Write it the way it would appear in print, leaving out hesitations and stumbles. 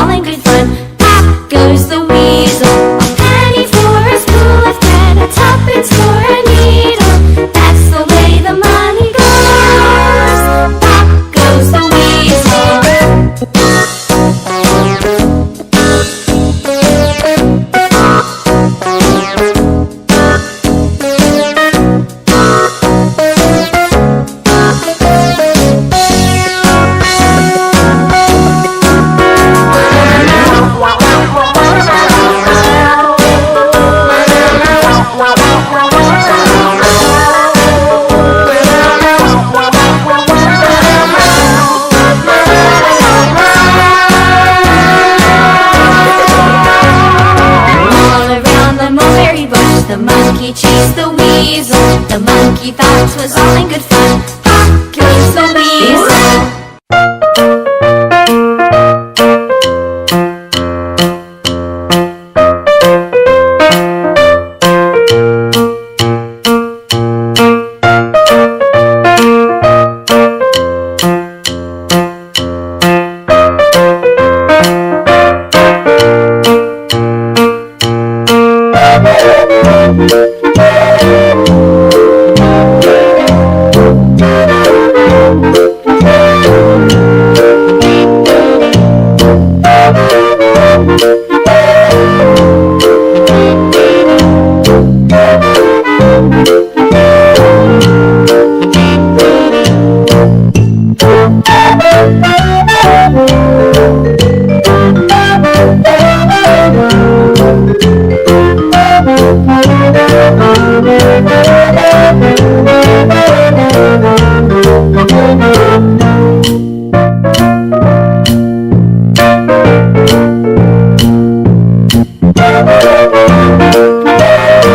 all in good fun. Pop goes the weasel. A penny for a spool of thread, a tuppence for a needle. That's the way the money goes. Pop goes the weasel. The monkey chased the weasel. The monkey thought 'twas all in good fun. Pop goes the weasel.